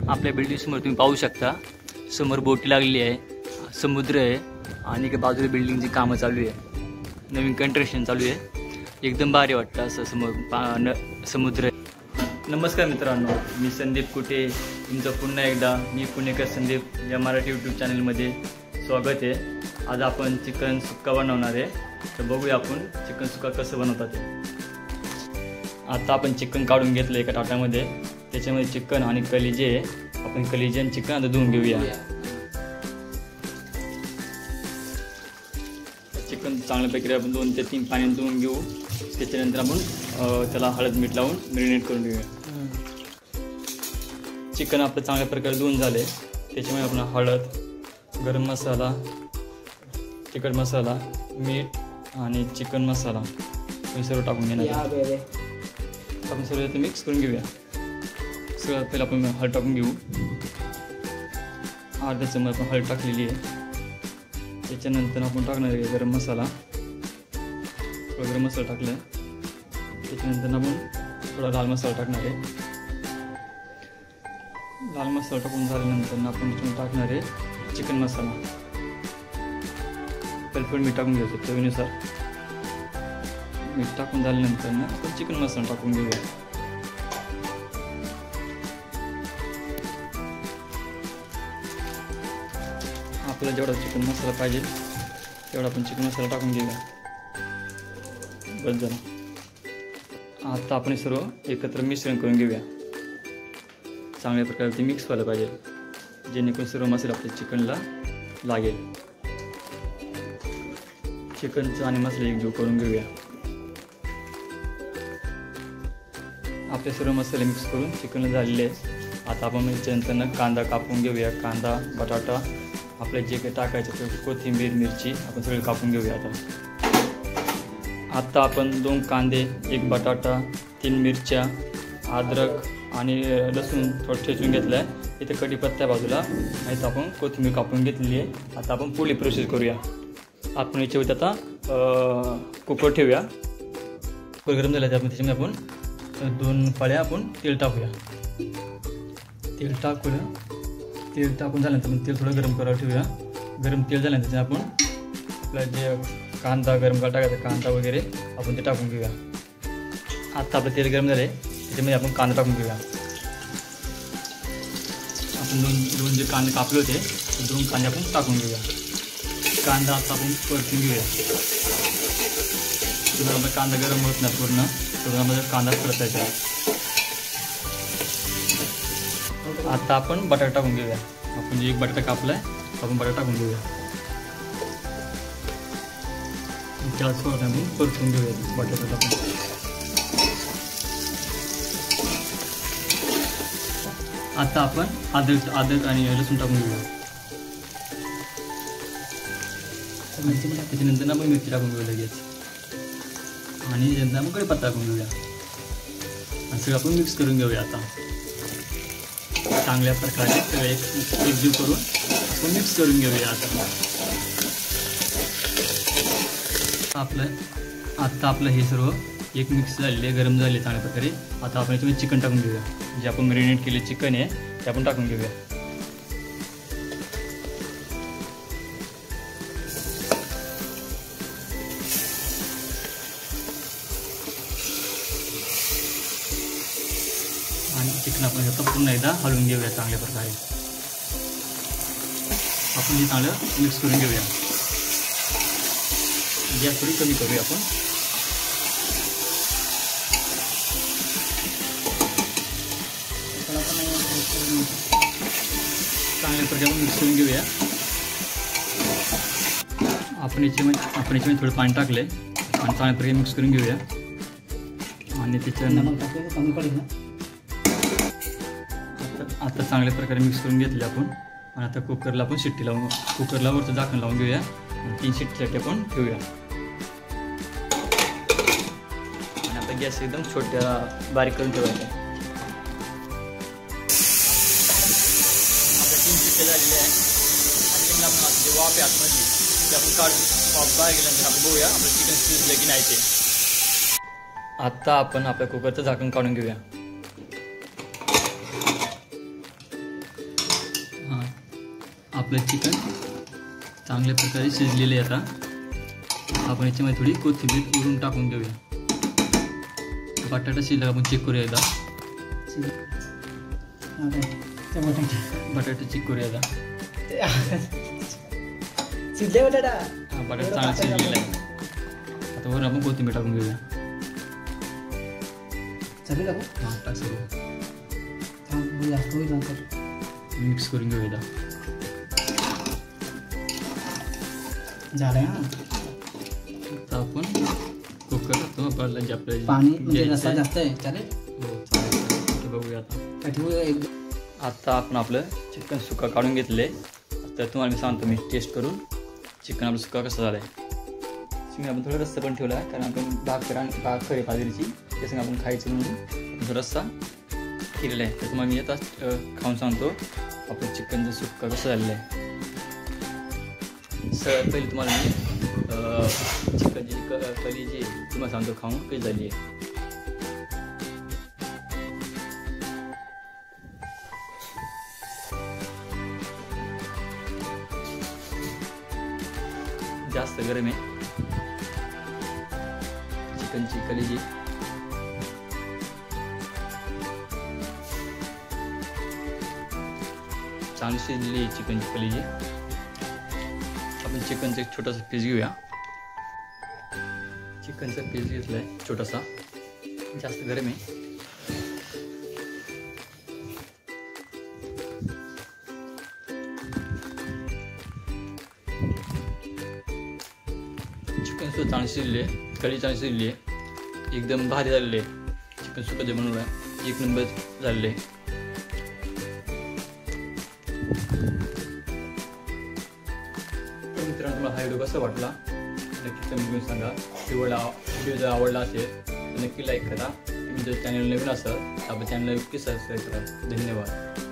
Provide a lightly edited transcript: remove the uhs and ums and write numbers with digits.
आपल्या बिल्डिंग समोर तुम्ही पाहू शकता, समोर बोटी लागलेली आहे, समुद्र आहे आणि बाजूला बिल्डिंगची कामं चालू आहे, नवीन कंस्ट्रक्शन चालू आहे. एकदम भारी वाटतं असं समोर समुद्र आहे. नमस्कार मित्रांनो, मी संदीप कुटे, तुमचं पुन्हा एकदा मी पुणेकर संदीप या मराठी यूट्यूब चॅनलमध्ये स्वागत आहे. आज आपण चिकन सुक्का बनवणार आहे, तर बघूया आपण चिकन सुक्का कसं बनवतात ते. आता आपण चिकन काढून घेतलं एका ताटामध्ये, त्याच्यामध्ये चिकन आणि कलिजे आहे. आपण कलिजे आणि चिकन आता धुवून घेऊया. चिकन चांगल्यापैकी आपण 2 ते 3 पाण्याने धुवून घेऊ. त्याच्यानंतर आपण त्याला हळद मीठ लावून मॅरिनेट करून घेऊया. चिकन आपलं चांगल्या प्रकारे धुवून झाले, त्याच्यामुळे आपण हळद, गरम मसाला, तिखट मसाला, मीठ आणि चिकन मसाला हे सर्व टाकून घेणार. आपण सर्व ते मिक्स करून घेऊया. सगळ्यात पहिला आपण हळद टाकून घेऊ. अर्धा चमचा आपण हळद टाकलेली आहे. त्याच्यानंतर आपण टाकणार आहे गरम मसाला. थोडा गरम मसाला टाकला आहे. त्याच्यानंतर आपण थोडा लाल मसाला टाकणार आहे. लाल मसाला टाकून झाल्यानंतर आपण त्याच्यामध्ये टाकणार आहे चिकन मसाला. पलफूड मीठ टाकून घ्यायचं चवीनुसार. मीठ टाकून झाल्यानंतर आपण चिकन मसाला टाकून घेऊया. आपल्याला जेवढा चिकन मसाला पाहिजे तेवढा आपण चिकन मसाला टाकून घेऊया. बस झालं. आता आपण सर्व एकत्र मिश्रण करून घेऊया. चांगल्या प्रकारे ते मिक्स व्हायला पाहिजे, जेणेकरून सर्व मसाला आपल्या चिकनला लागेल. चिकनचं आणि मसाले एकजीव करून घेऊया. आपले सर्व मसाले मिक्स करून चिकनला झालेले आहे. आता आपण त्याच्यानंतर कांदा कापून घेऊया. कांदा, बटाटा, आपले जे काही टाकायचं ते कोथिंबीर, मिरची आपण सगळे कापून घेऊया. आता आपण 2 कांदे, 1 बटाटा, 3 मिरच्या, अद्रक आणि लसूण थोडं ठेचून घेतलं आहे. इथे कढीपत्ता बाजूला आणि आपण कोथिंबीर कापून घेतलेली आहे. आता आपण पुढली प्रोसेस करूया. आपण याच्यावरती आता कुकर ठेवूया. कुकर गरम झाला आपण त्याच्यामध्ये आपण 2 पाळ्या आपण तेल टाकूया. तेल टाकून झाल्यानंतर आपण तेल थोडं गरम करायला ठेवूया. गरम तेल झाल्यानंतर आपण आपला जे कांदा गरम करायला टाकायचा, कांदा वगैरे आपण ते टाकून घेऊया. आता आपलं तेल गरम झालं आहे, त्याच्यामध्ये आपण कांदा टाकून घेऊया. आपण दोन जे कांदे कापले होते ते 2 कांदे आपण टाकून घेऊया. कांदा आता आपण परतून घेऊया. थोडा आपला कांदा गरम होत नाही पूर्ण, थोडा कांदा परतायचा. आता आपण बटाटा टाकून घेऊया. आपण जे 1 बटाटा कापला आहे आपण बटाटा टाकून घेऊया. त्याला थोडं आपण परतून घेऊया बटाटा टाकून. आता आपण अद्रक आणि लसूण टाकून घेऊया. त्याच्यानंतर आपण मिरची टाकून घेऊया लगेच. आणि त्यानंतर आपण कढीपत्ता टाकून घेऊया. आणि सगळं आपण मिक्स करून घेऊया. आता चांगल्या प्रकारे सगळं एकजीव करून आपण मिक्स करून घेऊया. आता आपलं हे सर्व एक मिक्स झालेले, गरम झाले चांगल्या प्रकारे. आता आपण याच्यामध्ये चिकन टाकून घेऊया. जे आपण मॅरिनेट केले चिकन आहे ते आपण टाकून घेऊया. आणि चिकन आपण आता पुन्हा एकदा हलवून घेऊया चांगल्या प्रकारे. आपण हे चांगलं मिक्स करून घेऊया. गॅस थोडी कमी करूया आपण. चांगल्या प्रकारे मिक्स करून घेऊया. आपण याच्यामध्ये थोडं पाणी टाकले आणि चांगल्या प्रकारे मिक्स करून घेऊया. आणि आता चांगल्या प्रकारे मिक्स करून घेतले आपण. आणि आता कुकरला आपण शिट्टी लावून, कुकरला वरचं झाकण लावून घेऊया. आणि 3 शिट्टीसाठी आपण ठेवूया. आणि आता गॅस एकदम छोट्या बारीक करून ठेवायचा. आता 3 शिट्ट्या झालेल्या आहे. आणि आपण जे वाफ आहे आतमध्ये ते आपण काढून वाफ बाहेर गेल्यानंतर आपण बघूया आपलं चिकन शिजलं की नाही ते. आता आपण आपल्या कुकरचं झाकण काढून घेऊया. आपलं चिकन चांगल्या प्रकारे शिजलेले आहे. आता आपण याच्यामध्ये थोडी कोथिंबीर उरून टाकून घेऊया. बटाटा शिजला आपण चेक करूया एकदा. बटाटा चेक करूया एकदा. शिजले बटाटा. हा बटाटा चांगला शिजलेला आहे. आता वरून आपण कोथिंबीर टाकून घेऊया. चालेल का? हां टाक सर्व. मिक्स करून घेऊया एकदा. झालं ना. आता आपण कुकर तो आपल्याला जे आपलं पाणी म्हणजे रस्सा जास्त आहे. चालेल हो चालेल. बघूया आता. आता आपण आपलं चिकन सुक्का काढून घेतले. तर तुम्हाला मी सांगतो मी टेस्ट करून चिकन आपलं सुक्का कसं झालं आहे. मी आपण थोडं रस्सा पण ठेवला कारण आपण भाकर आहे बाजरीची त्यासाठी आपण खायचं म्हणून थोडा रस्सा केलेला आहे. तर तुम्हाला मी आता खाऊन सांगतो आपलं चिकनचं सुक्का कसं झालेलं आहे. सगळ्यात पहिले तुम्हाला मी चिकनची कली जी तुम्हाला सांगतो खाऊन कशी झाली आहे. जास्त गरम आहे चिकनची कलेजी. चांगली शिजलेली आहे चिकनची कलेजी. आपण चिकनचा एक छोटासा पीस घेऊया. चिकनचा पीस घेतला आहे छोटासा. जास्त गरम आहे. चिकन सुद्धा चांगली शिजली आहे. कढी चांगली शिजली आहे. एकदम भारी झालेले आहे. चिकन सुक्का जे बनवलं आहे एक नंबर झालेलं आहे. तर मित्रांनो तुम्हाला हा व्हिडिओ कसा वाटला नक्की कमेंट करून सांगा. व्हिडिओ जर आवडला असेल तर नक्की लाईक करा. तुम्ही जर चॅनल नवीन असेल तर आपल्या चॅनलला नक्की सबस्क्राईब करा. धन्यवाद.